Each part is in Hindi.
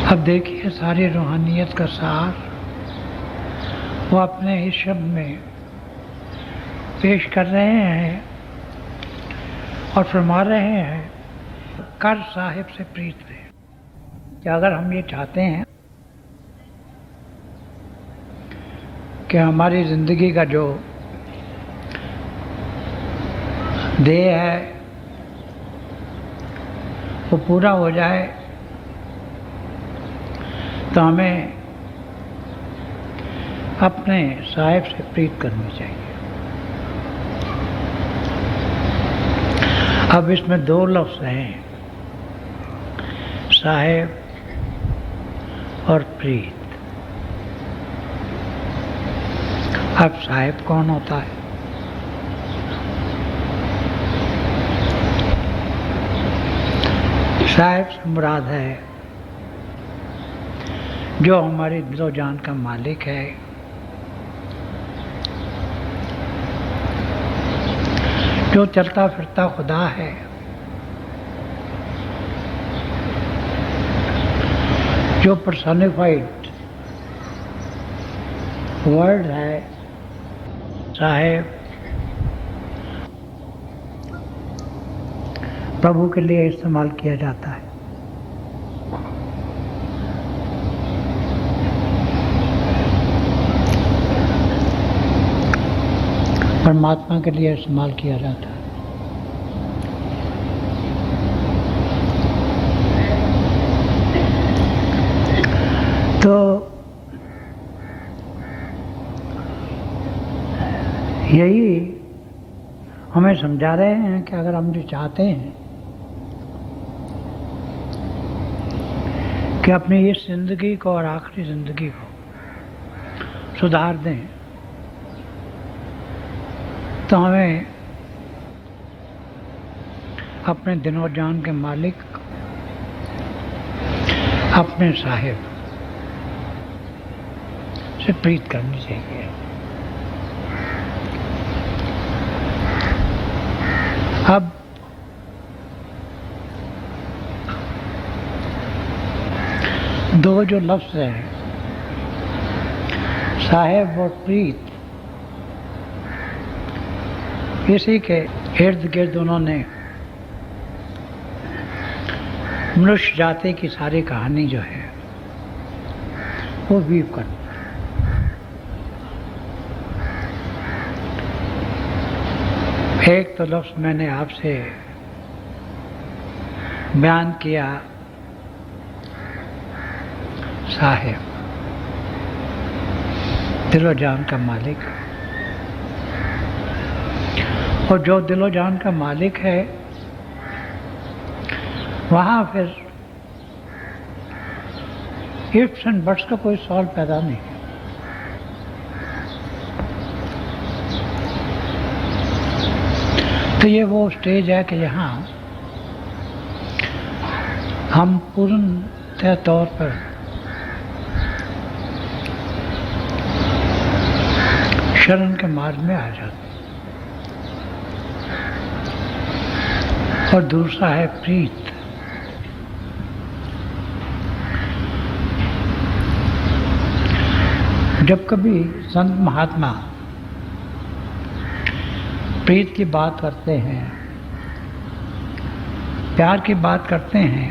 अब देखिए सारी रूहानियत का सार वो अपने इस शब्द में पेश कर रहे हैं और फरमा रहे हैं, कर साहिब से प्रीत है। कि अगर हम ये चाहते हैं कि हमारी ज़िंदगी का जो ध्येय है वो पूरा हो जाए, तो हमें अपने साहिब से प्रीत करनी चाहिए। अब इसमें दो लफ्ज़ हैं, साहिब और प्रीत। अब साहिब कौन होता है? साहिब से मुराद है जो हमारी दिलो जान का मालिक है, जो चलता फिरता खुदा है, जो पर्सनिफाइड वर्ड है। साहिब प्रभु के लिए इस्तेमाल किया जाता है। परमात्मा के लिए इस्तेमाल किया जाता है। तो यही हमें समझा रहे हैं कि अगर हम जो चाहते हैं कि अपनी इस ज़िंदगी को और आखिरी ज़िंदगी को सुधार दें, तो हमें अपने दिनो जान के मालिक, अपने साहिब से प्रीत करनी चाहिए। अब दो जो लफ्ज़ हैं, साहिब और प्रीत, इसी के इर्द गिर्द उन्होंने मनुष्य जाति की सारी कहानी जो है वो वीव कर। एक तो लफ्ज़ मैंने आपसे बयान किया, साहिब, दिलो जान का मालिक। और जो दिलो जान का मालिक है, वहाँ फिर इफ्स एंड बट्स का कोई सवाल पैदा नहीं है। तो ये वो स्टेज है कि यहाँ हम पूर्ण तौर पर शरण के मार्ग में आ जाते हैं। और दूसरा है प्रीत। जब कभी संत महात्मा प्रीत की बात करते हैं, प्यार की बात करते हैं,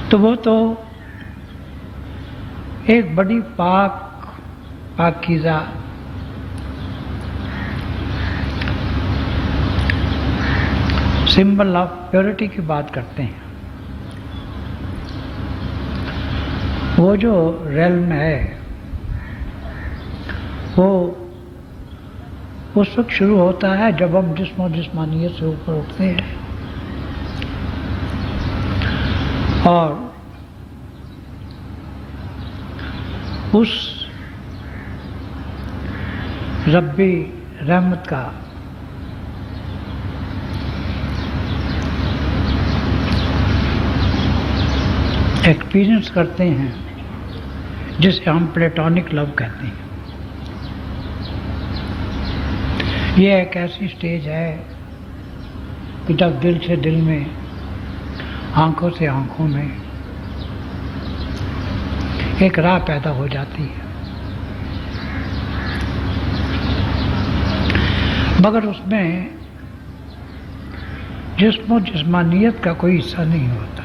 तो वो तो एक बड़ी पाकीज़ा सिंबल ऑफ प्योरिटी की बात करते हैं। वो जो रेल्म है वो उस वक्त शुरू होता है जब हम जिस्म और जिस्मानियत से ऊपर उठते हैं और उस रब्बी रहमत का एक्सपीरियंस करते हैं, जिसे हम प्लेटोनिक लव कहते हैं। ये एक ऐसी स्टेज है कि जब दिल से दिल में, आंखों से आंखों में एक राह पैदा हो जाती है, मगर उसमें जिस्म और जिस्मानियत का कोई हिस्सा नहीं होता।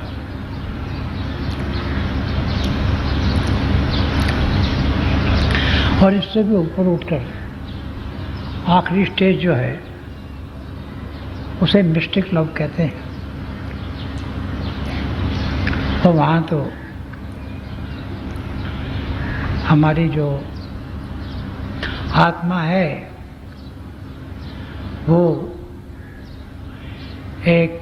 और इससे भी ऊपर उठकर आखिरी स्टेज जो है उसे मिस्टिक लव कहते हैं। तो वहाँ तो हमारी जो आत्मा है वो एक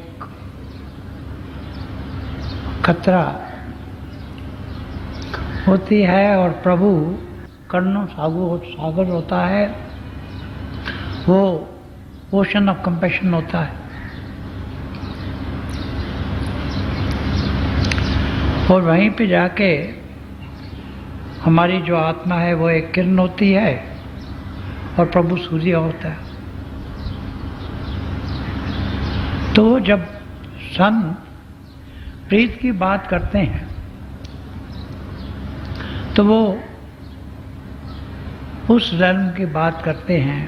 कतरा होती है और प्रभु करुणा सागर होता है, वो ओशन ऑफ कंपैशन होता है। और वहीं पे जाके हमारी जो आत्मा है वो एक किरण होती है और प्रभु सूर्य होता है। तो जब संत प्रीत की बात करते हैं तो वो उस रैल्म की बात करते हैं,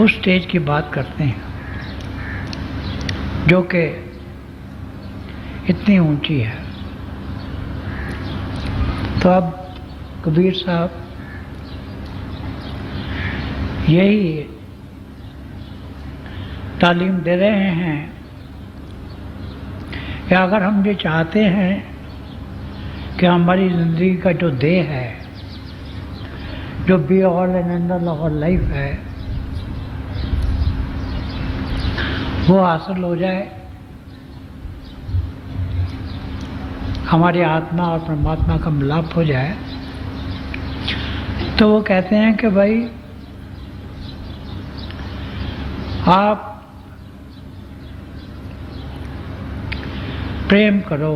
उस स्टेज की बात करते हैं जो कि इतनी ऊंची है। तो अब कबीर साहब यही तालीम दे रहे हैं कि अगर हम ये चाहते हैं कि हमारी ज़िंदगी का जो देह है, जो be all and and all of life है, वो हासिल हो जाए, हमारी आत्मा और परमात्मा का मिलाप हो जाए, तो वो कहते हैं कि भाई आप प्रेम करो,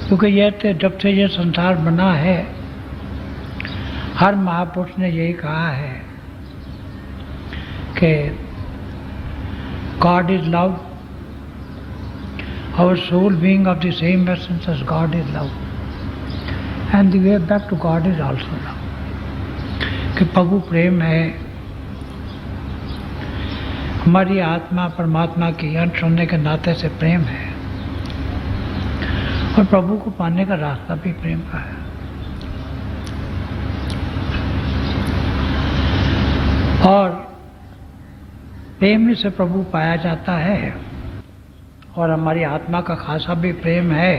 क्योंकि ये जब से ये संसार बना है हर महापुरुष ने यही कहा है कि God is love, our soul being of the same essence as God is love, and the way back to God is also love. कि प्रभु प्रेम है, हमारी आत्मा परमात्मा की अंश होने के नाते से प्रेम है, और प्रभु को पाने का रास्ता भी प्रेम का है। और प्रेम से प्रभु पाया जाता है, और हमारी आत्मा का खासा भी प्रेम है।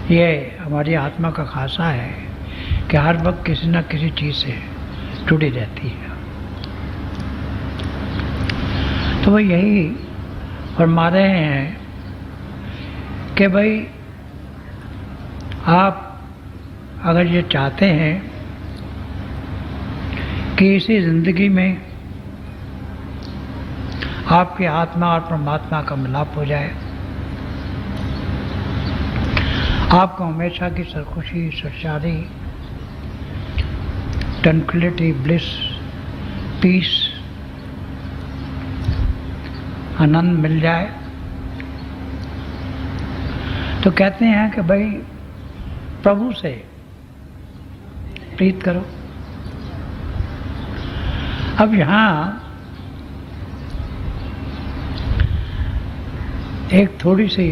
ये हमारी आत्मा का खासा है कि हर वक्त किसी न किसी चीज़ से जुड़ी रहती है। तो वो यही फरमा रहे हैं कि भाई आप अगर ये चाहते हैं कि इसी ज़िंदगी में आपकी आत्मा और परमात्मा का मिलाप हो जाए, आपको हमेशा की सरखुशी, सच्चाई, ट्रैंक्विलिटी, ब्लिस, पीस, आनंद मिल जाए, तो कहते हैं कि भाई प्रभु से प्रीत करो। अब यहाँ एक थोड़ी सी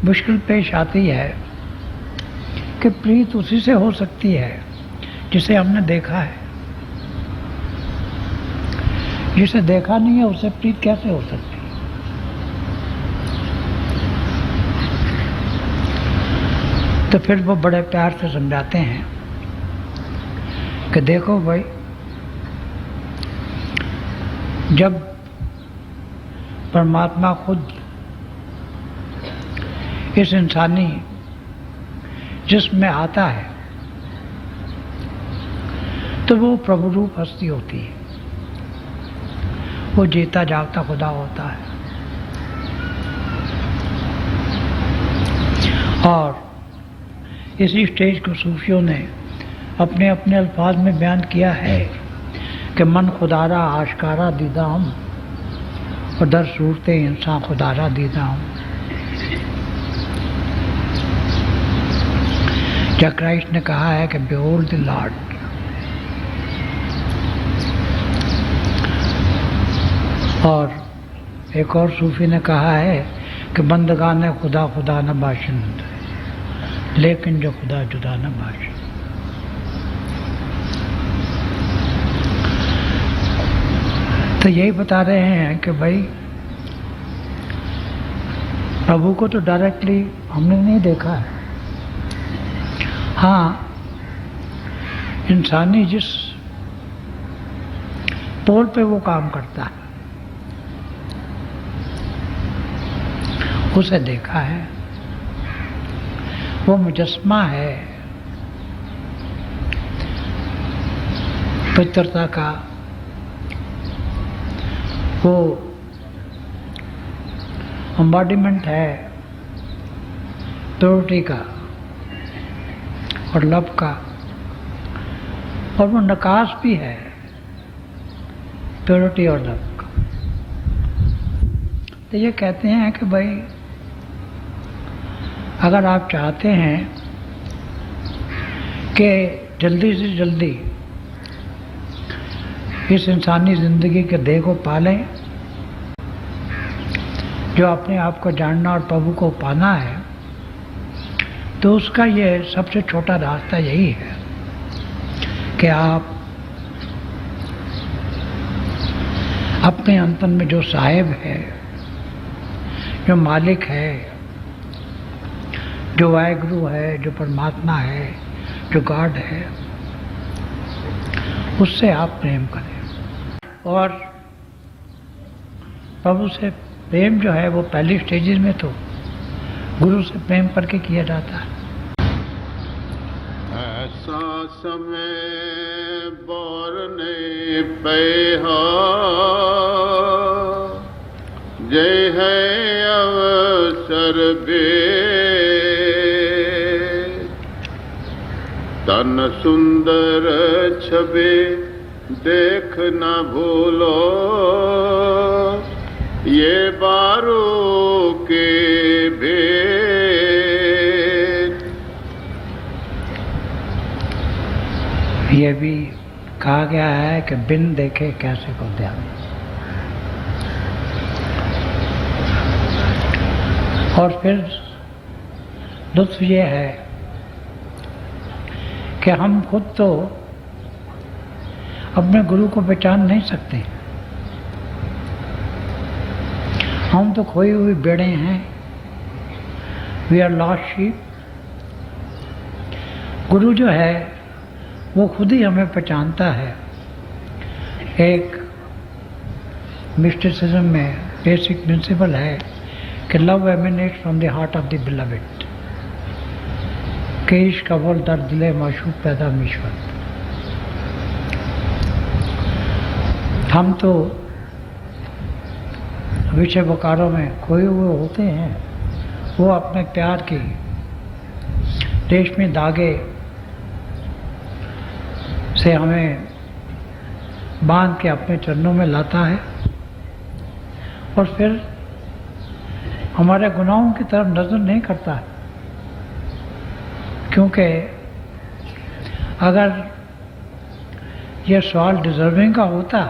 मुश्किल पेश आती है कि प्रीत उसी से हो सकती है जिसे हमने देखा है। जिसे देखा नहीं है उससे प्रीत कैसे हो सकती है? तो फिर वो बड़े प्यार से समझाते हैं कि देखो भाई, जब परमात्मा खुद इस इंसानी जिस्म में आता है तो वो प्रभु रूप हस्ती होती है, वो जीता जागता खुदा होता है। और इसी स्टेज को सूफियों ने अपने अपने अल्फाज में बयान किया है कि मन खुदारा आशकारा दीदा हम और दर सूरते इंसान खुदारा दीदा हम। जब क्राइस्ट ने कहा है कि बिहोल्ड द लॉर्ड, और एक और सूफी ने कहा है कि बंदगान खुदा खुदा न बाशिंद, लेकिन जो खुदा जुदा न बाशिंद। तो यही बता रहे हैं कि भाई प्रभु को तो डायरेक्टली हमने नहीं देखा है। हाँ, इंसानी जिस पोल पे वो काम करता है उसे देखा है। वो मुजस्मा है पवित्रता का, वो एम्बॉडीमेंट है प्योरिटी का और लव का, और वो नकाश भी है प्योरिटी और लव का। तो ये कहते हैं कि भाई अगर आप चाहते हैं कि जल्दी से जल्दी इस इंसानी ज़िंदगी के देह को पालें, जो अपने आप को जानना और प्रभु को पाना है, तो उसका ये सबसे छोटा रास्ता यही है कि आप अपने अंतन में जो साहिब है, जो मालिक है, जो वाहिगुरु है, जो परमात्मा है, जो गॉड है, उससे आप प्रेम करें। और प्रभु से प्रेम जो है वो पहली स्टेजेस में तो गुरु से प्रेम करके किया जाता है। ऐसा समय बोरने पे हो, जय है अवसर बे, तन सुंदर छबे देख न भूलो, ये बारू के भेद। ये भी कहा गया है कि बिन देखे कैसे को ध्यान। और फिर लुत्फ ये है कि हम खुद तो अपने गुरु को पहचान नहीं सकते। हम तो खोई हुई भेड़े हैं, वी आर लॉस्ट शीप। गुरु जो है वो खुद ही हमें पहचानता है। एक मिस्टिसिज्म में बेसिक प्रिंसिपल है कि love emanates from the heart of the beloved, कि इश्क अव्वल दर दिले माशूक पैदा मीश्वर। हम तो विषय वकारों में खोए हुए होते हैं, वो अपने प्यार की रेशमी धागे से हमें बांध के अपने चरणों में लाता है, और फिर हमारे गुनाहों की तरफ नजर नहीं करता है। क्योंकि अगर यह सवाल डिजर्विंग का होता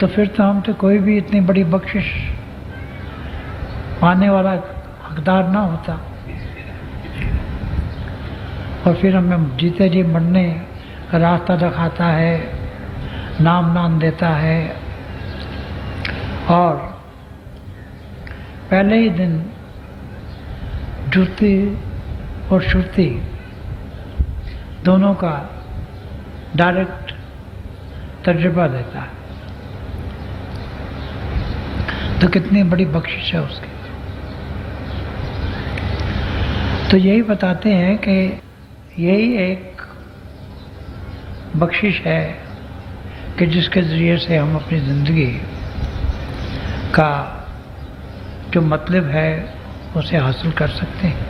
तो फिर तो हम तो कोई भी इतनी बड़ी बख्शिश पाने वाला हकदार ना होता, और फिर हमें जीते जी मरने का रास्ता दिखाता है, नाम देता है, और पहले ही दिन जूती और श्रुति दोनों का डायरेक्ट तजुर्बा देता है। तो कितनी बड़ी बख्शिश है उसकी। तो यही बताते हैं कि यही एक बख्शिश है कि जिसके ज़रिए से हम अपनी ज़िंदगी का जो मतलब है उसे हासिल कर सकते हैं।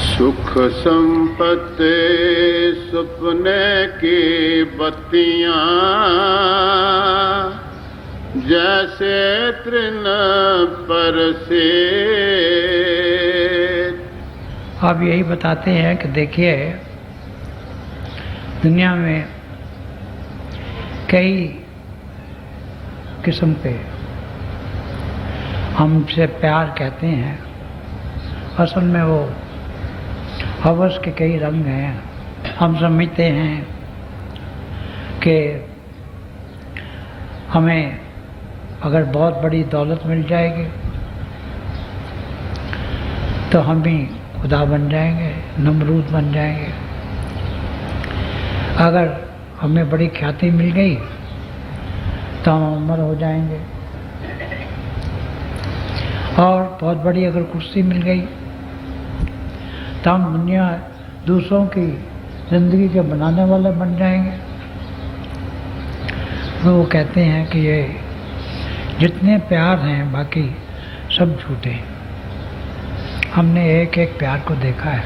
सुख संपत्ति सपने की बत्तियां, जैसे तृण पर से आप यही बताते हैं कि देखिए दुनिया में कई किस्म के हमसे प्यार कहते हैं, असल में वो हवस के कई रंग हैं। हम समझते हैं कि हमें अगर बहुत बड़ी दौलत मिल जाएगी तो हम भी खुदा बन जाएंगे, नमरूद बन जाएंगे। अगर हमें बड़ी ख्याति मिल गई तो हम अमर हो जाएंगे, और बहुत बड़ी अगर कुर्सी मिल गई तो हम दुनिया दूसरों की ज़िंदगी के बनाने वाले बन जाएंगे। तो वो कहते हैं कि ये जितने प्यार हैं बाकी सब झूठे हैं। हमने एक एक प्यार को देखा है,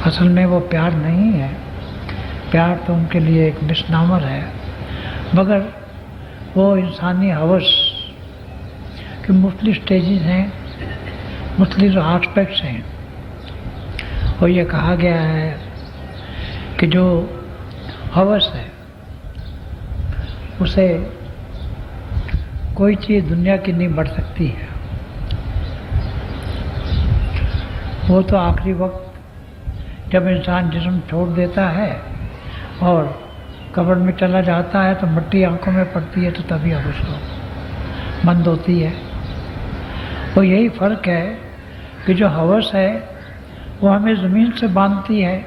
असल में वो प्यार नहीं है। प्यार तो उनके लिए एक मिसनामर है, मगर वो इंसानी हवस के मुख्तलिफ स्टेजेस हैं, मुख्तलिफ एस्पेक्ट्स हैं। और ये कहा गया है कि जो हवस है उसे कोई चीज़ दुनिया की नहीं बढ़ सकती है। वो तो आखिरी वक्त जब इंसान जिस्म छोड़ देता है और कब्र में चला जाता है तो मिट्टी आंखों में पड़ती है, तो तभी हवस बंद होती है। तो यही फ़र्क है कि जो हवस है वो हमें ज़मीन से बांधती है,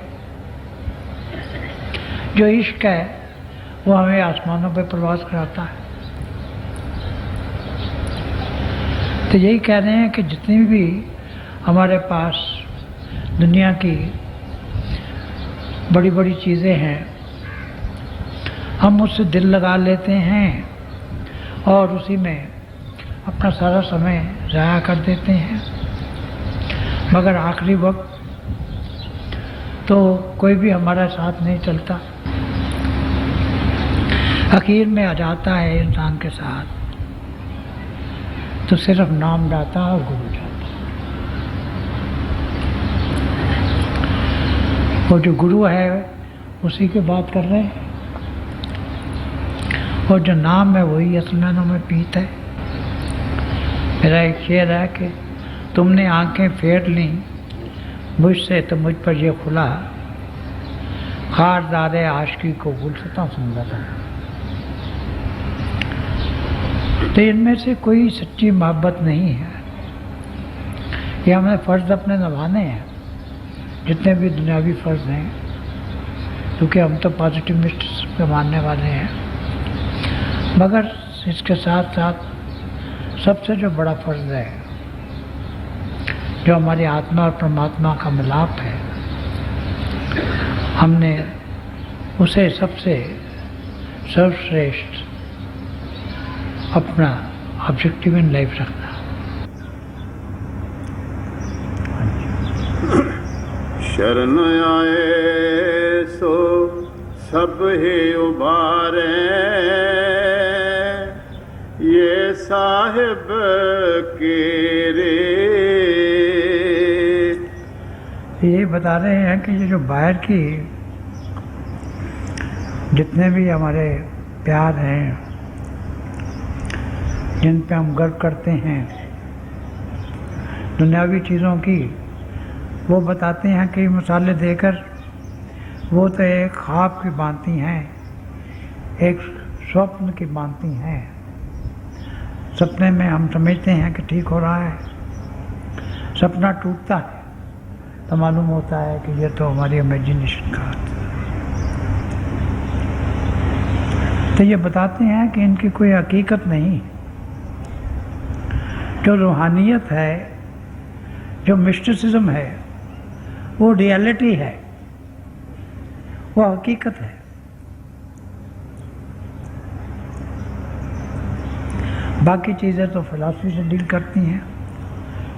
जो इश्क है वो हमें आसमानों पर प्रवास कराता है। तो यही कह रहे हैं कि जितनी भी हमारे पास दुनिया की बड़ी बड़ी चीज़ें हैं, हम उससे दिल लगा लेते हैं और उसी में अपना सारा समय ज़ाया कर देते हैं। मगर आखिरी वक्त तो कोई भी हमारा साथ नहीं चलता, आखिर में आ जाता है इंसान के साथ तो सिर्फ नाम जाता है और गुरु जाता है। वो जो गुरु है उसी की बात कर रहे हैं, और जो नाम है वही असलमानों में पीत है। मेरा एक शेर है कि तुमने आंखें फेर ली मुझसे तो मुझ पर ये खुला, खारदारे आशिकी को गुलशता समझा था। तो इनमें से कोई सच्ची मोहब्बत नहीं है। ये हमें फ़र्ज़ अपने निभाने हैं, जितने भी दुनियावी फ़र्ज़ हैं, क्योंकि हम तो पॉजिटिविस्ट पे मानने वाले हैं। मगर इसके साथ साथ सबसे जो बड़ा फ़र्ज़ है, जो हमारी आत्मा और परमात्मा का मिलाप है, हमने उसे सबसे सर्वश्रेष्ठ अपना ऑब्जेक्टिव इन लाइफ रखना। शरण आए सो सब ही उबारे, ये साहिब के रे। ये बता रहे हैं कि ये जो बाहर की जितने भी हमारे प्यार हैं, जिन पे हम गर्व करते हैं दुनियावी चीज़ों की, वो बताते हैं कि मिसालें देकर वो तो एक ख्वाब की भांति हैं, एक स्वप्न की भांति हैं। सपने में हम समझते हैं कि ठीक हो रहा है, सपना टूटता है तो मालूम होता है कि ये तो हमारी इमेजिनेशन का है। तो ये बताते हैं कि इनकी कोई हकीकत नहीं। जो रूहानियत है, जो मिस्टिसिज्म है, वो रियलिटी है, वो हकीकत है। बाकी चीज़ें तो फिलॉसफी से डील करती हैं।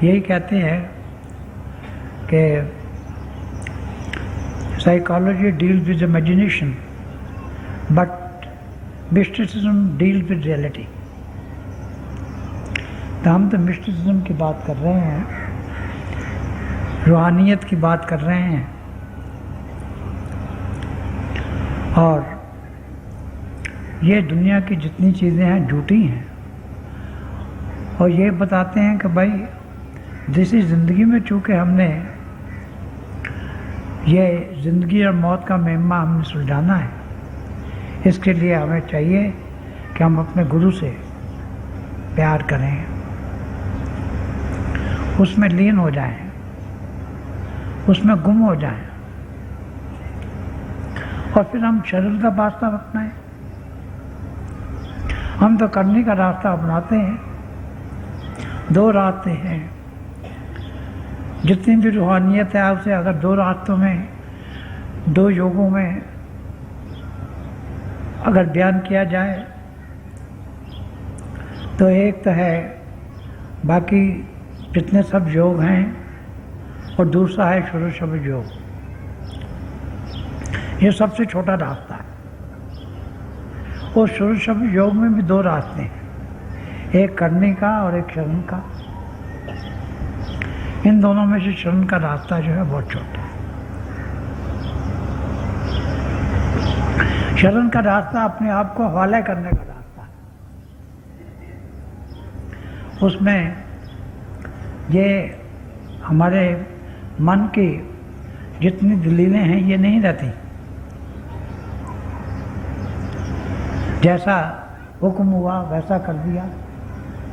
यही कहते हैं कि psychology deals with imagination but mysticism deals with reality. तो हम तो मिस्टिसिज्म की बात कर रहे हैं, रूहानियत की बात कर रहे हैं और ये दुनिया की जितनी चीज़ें हैं झूठी हैं और ये बताते हैं कि भाई जिस ज़िंदगी में चूँकि हमने ये ज़िंदगी और मौत का मेम्मा हमने सुलझाना है, इसके लिए हमें चाहिए कि हम अपने गुरु से प्यार करें, उसमें लीन हो जाएं, उसमें गुम हो जाएं और फिर हम शरीर का रास्ता अपनाएं। हम तो करने का रास्ता अपनाते हैं। दो रास्ते हैं, जितनी भी रूहानियत है उसे अगर दो रास्तों में, दो योगों में अगर बयान किया जाए तो एक तो है बाकी जितने सब योग हैं और दूसरा है षोडशोपचार योग। ये सबसे छोटा रास्ता है और षोडशोपचार योग में भी दो रास्ते हैं, एक करने का और एक शरण का। इन दोनों में से शरण का रास्ता जो है बहुत छोटा है। शरण का रास्ता अपने आप को हवाले करने का रास्ता है। उसमें ये हमारे मन की जितनी दलीलें हैं ये नहीं रहती। जैसा हुक्म हुआ वैसा कर दिया,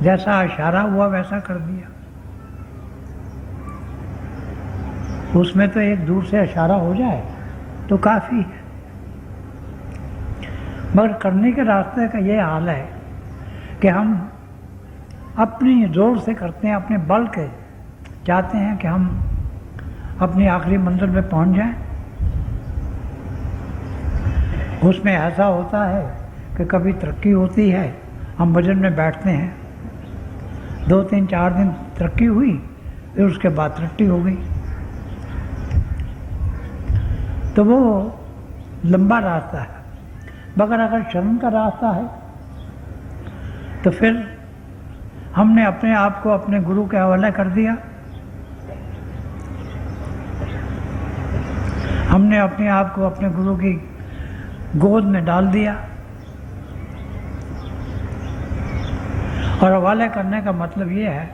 जैसा इशारा हुआ वैसा कर दिया। उसमें तो एक दूर से इशारा हो जाए तो काफ़ी है, मगर करने के रास्ते का ये हाल है कि हम अपनी जोर से करते हैं, अपने बल के चाहते हैं कि हम अपनी आखिरी मंजिल पे पहुंच जाएं। उसमें ऐसा होता है कि कभी तरक्की होती है, हम भजन में बैठते हैं, 2-3-4 दिन तरक्की हुई, फिर उसके बाद तरक्की हो गई। तो वो लंबा रास्ता है। मगर अगर शरण का रास्ता है तो फिर हमने अपने आप को अपने गुरु के हवाले कर दिया, हमने अपने आप को अपने गुरु की गोद में डाल दिया। और हवाले करने का मतलब ये है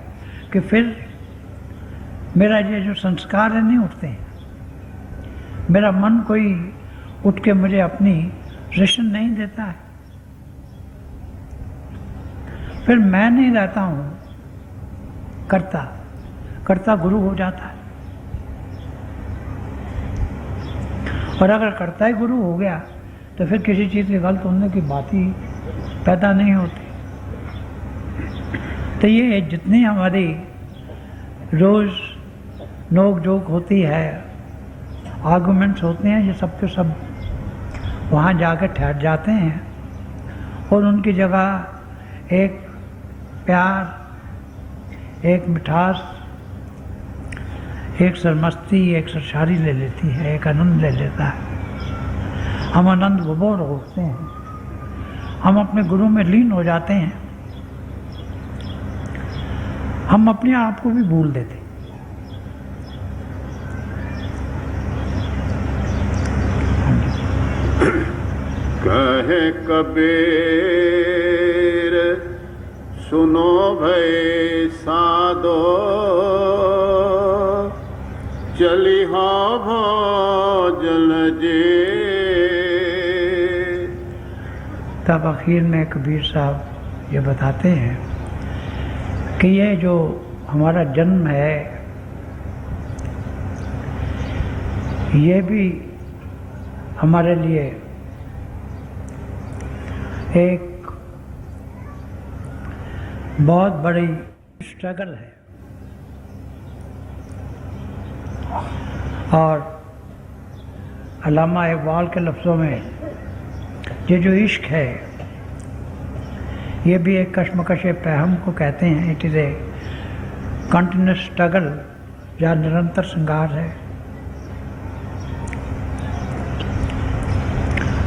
कि फिर मेरा ये जो संस्कार है नहीं उठते हैं, मेरा मन कोई उठ के मुझे अपनी रेशन नहीं देता है, फिर मैं नहीं रहता हूँ करता, करता गुरु हो जाता है। और अगर करता ही गुरु हो गया तो फिर किसी चीज़ के गलत होने की बात ही पैदा नहीं होती। तो ये जितनी हमारी रोज़ नोक जोक होती है, आर्गूमेंट्स होते हैं, ये सब के सब वहाँ जाकर ठहर जाते हैं और उनकी जगह एक प्यार, एक मिठास, एक सरमस्ती, एक सरसारी ले लेती है, एक आनंद ले लेता है। हम आनंद विभोर होते हैं, हम अपने गुरु में लीन हो जाते हैं, हम अपने आप को भी भूल देते हैं। कहे कबीर सुनो भई साधो, चली हो भोजन जी। तब आखिर में कबीर साहब ये बताते हैं कि ये जो हमारा जन्म है ये भी हमारे लिए एक बहुत बड़ी स्ट्रगल है। और अल्लामा इकबाल के लफ्ज़ों में ये जो इश्क है ये भी एक कश्मकश पैहम को कहते हैं। It is a continuous struggle या निरंतर संघर्ष है।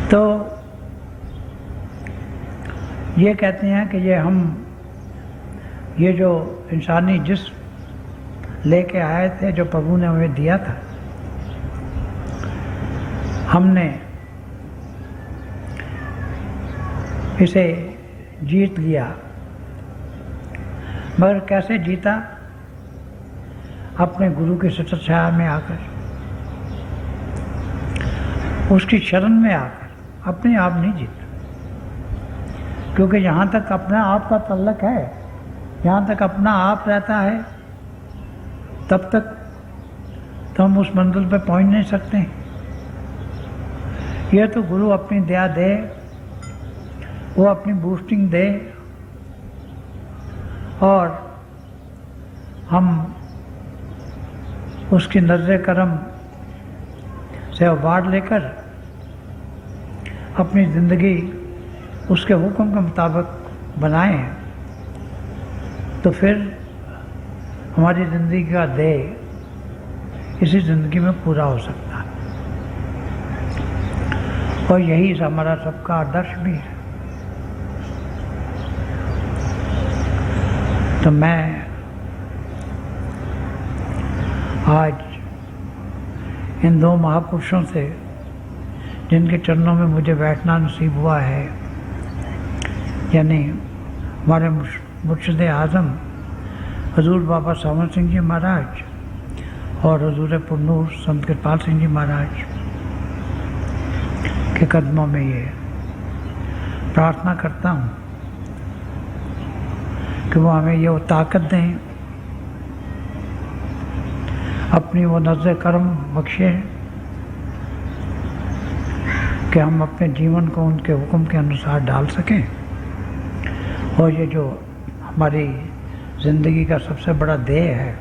तो ये कहते हैं कि ये जो इंसानी जिस्म लेके आए थे, जो प्रभु ने हमें दिया था, हमने इसे जीत लिया। मगर कैसे जीता? अपने गुरु की सतत छाया में आकर, उसकी शरण में आकर। अपने आप नहीं जीता, क्योंकि जहाँ तक अपना आप का तल्लक है, जहाँ तक अपना आप रहता है, तब तक तो हम उस मंजिल पे पहुँच नहीं सकते। यह तो गुरु अपनी दया दे, वो अपनी बूस्टिंग दे और हम उसकी नज़र करम से अवार्ड लेकर अपनी ज़िंदगी उसके हुक्म के मुताबिक बनाएं, तो फिर हमारी ज़िंदगी का ध्येय इसी ज़िंदगी में पूरा हो सकता है। और यही हमारा सबका आदर्श भी है। तो मैं आज इन दो महापुरुषों से, जिनके चरणों में मुझे बैठना नसीब हुआ है, यानी हमारे मुर्शिद आज़म हजूर बाबा सावन सिंह जी महाराज और हजूर पुरनूर संत कृपाल सिंह जी महाराज के कदमों में ये प्रार्थना करता हूँ कि वो हमें ये ताकत दें, अपनी वो नज़र करम बख्शे कि हम अपने जीवन को उनके हुक्म के अनुसार डाल सकें। और ये जो हमारी ज़िंदगी का सबसे बड़ा ध्येय है,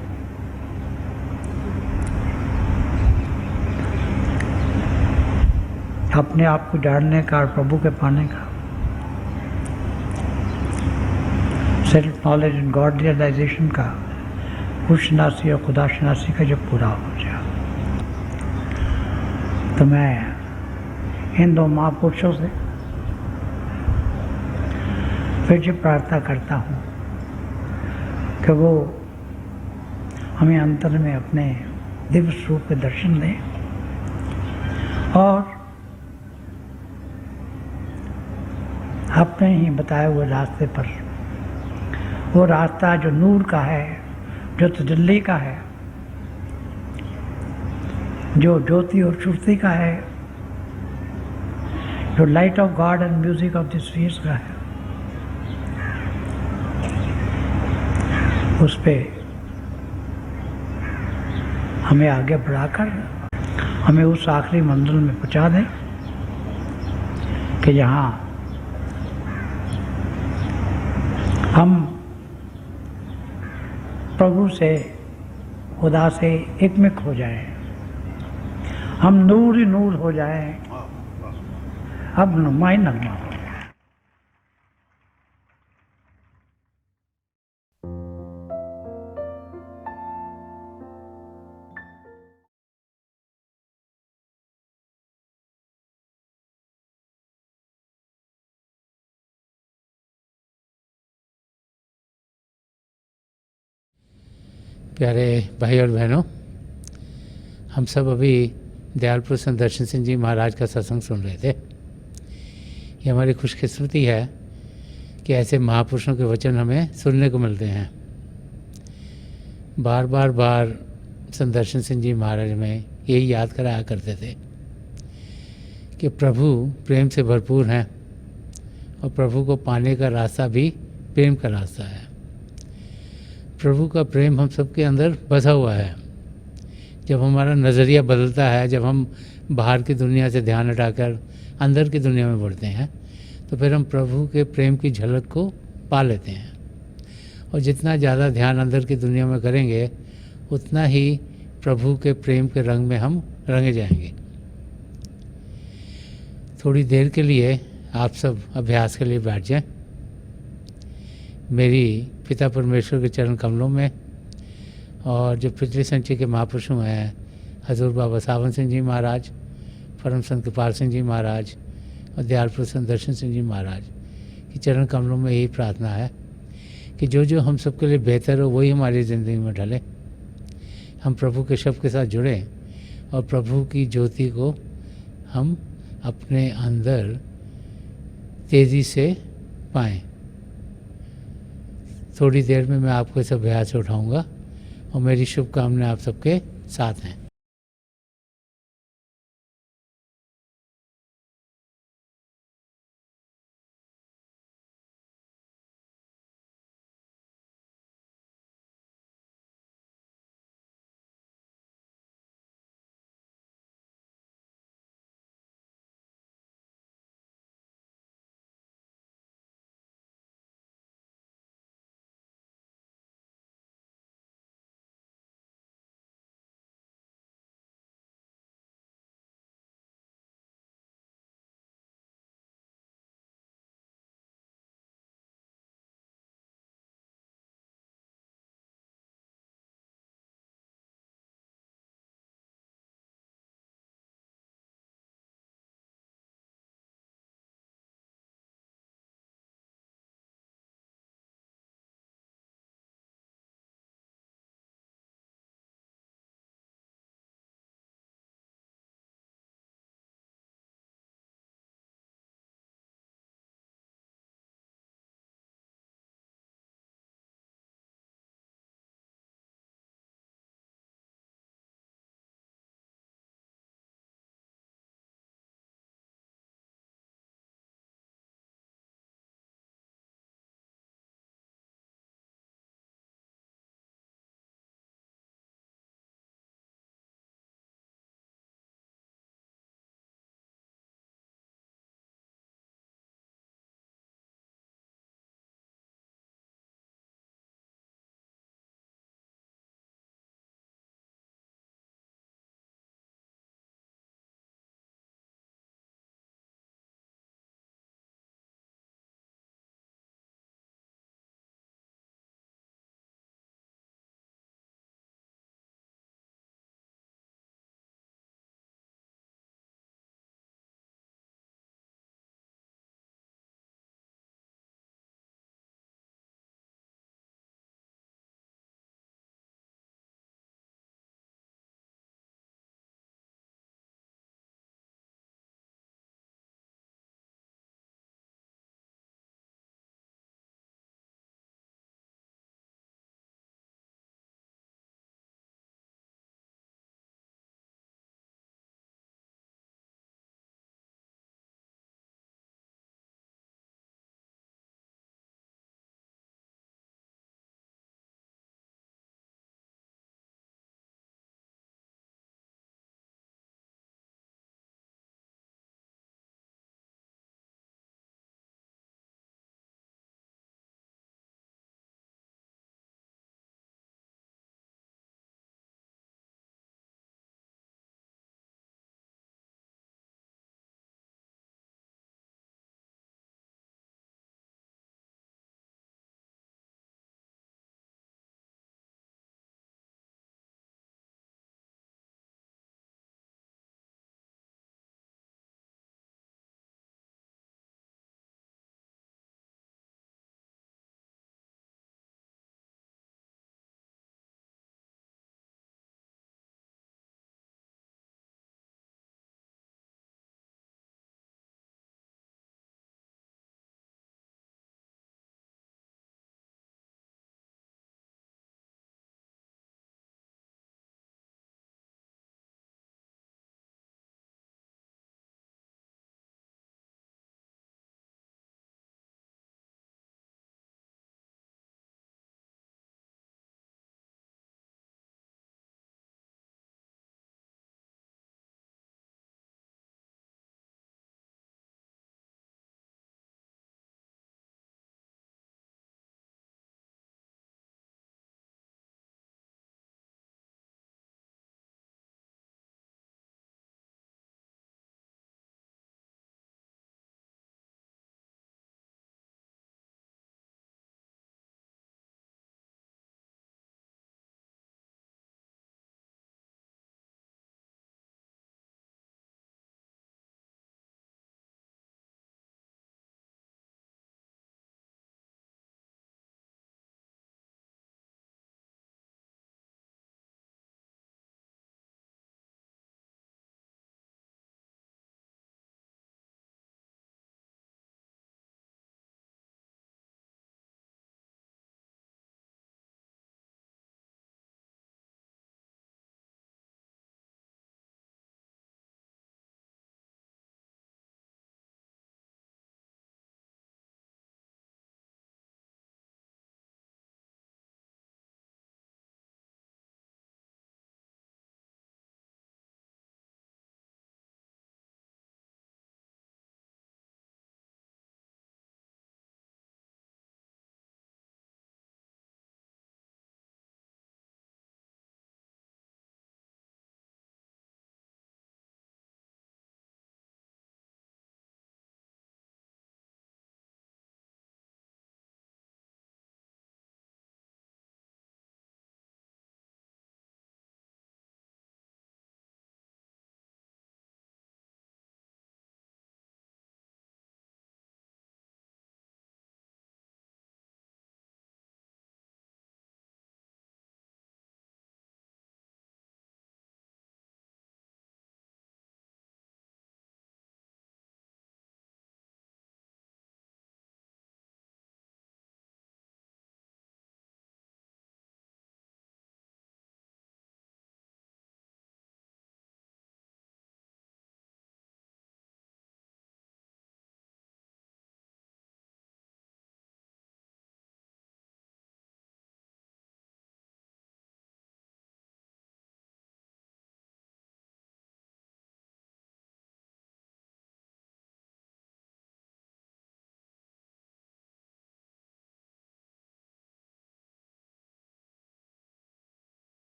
अपने आप को जानने का और प्रभु के पाने का, self knowledge and God realisation का, खुशनासी और खुदाशनासी का जब पूरा हो जाए, तो मैं इन दो महापुरुषों से फिर से प्रार्थना करता हूँ कि वो हमें अंतर में अपने दिव्य स्वरूप के दर्शन दें और अपने ही बताए हुए रास्ते पर, वो रास्ता जो नूर का है, जो तजल्ली का है, जो ज्योति और श्रुति का है, जो light of God and music of this face का है, उस पे हमें आगे बढ़ाकर हमें उस आखिरी मंजिल में पहुंचा दें कि जहाँ हम प्रभु से, खुदा से एकमिक हो जाएं, हम नूर ही नूर हो जाएं, अब नुमा ही नुमा हो। प्यारे भाई और बहनों, हम सब अभी दयालपुर संत दर्शन सिंह जी महाराज का सत्संग सुन रहे थे। ये हमारी खुशकिस्मती है कि ऐसे महापुरुषों के वचन हमें सुनने को मिलते हैं। बार बार संत दर्शन सिंह जी महाराज में यही याद कराया करते थे कि प्रभु प्रेम से भरपूर हैं और प्रभु को पाने का रास्ता भी प्रेम का रास्ता है। प्रभु का प्रेम हम सबके अंदर बसा हुआ है। जब हमारा नज़रिया बदलता है, जब हम बाहर की दुनिया से ध्यान हटाकर अंदर की दुनिया में बढ़ते हैं, तो फिर हम प्रभु के प्रेम की झलक को पा लेते हैं। और जितना ज़्यादा ध्यान अंदर की दुनिया में करेंगे, उतना ही प्रभु के प्रेम के रंग में हम रंगे जाएंगे। थोड़ी देर के लिए आप सब अभ्यास के लिए बैठ जाएं। मेरी पिता परमेश्वर के चरण कमलों में और जो पिछले संचय के महापुरुषों हैं, हजूर बाबा सावन सिंह जी महाराज, परम संत कृपाल सिंह जी महाराज और दयालपुर संत दर्शन सिंह जी महाराज के चरण कमलों में यही प्रार्थना है कि जो जो हम सबके लिए बेहतर हो वही हमारी ज़िंदगी में ढले। हम प्रभु के शब्द के साथ जुड़ें और प्रभु की ज्योति को हम अपने अंदर तेज़ी से पाएँ। थोड़ी देर में मैं आपको इस अभ्यास से उठाऊँगा और मेरी शुभकामनाएं आप सबके साथ हैं।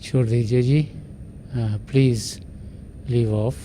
छोड़ दीजिए जी, प्लीज़ लीव ऑफ।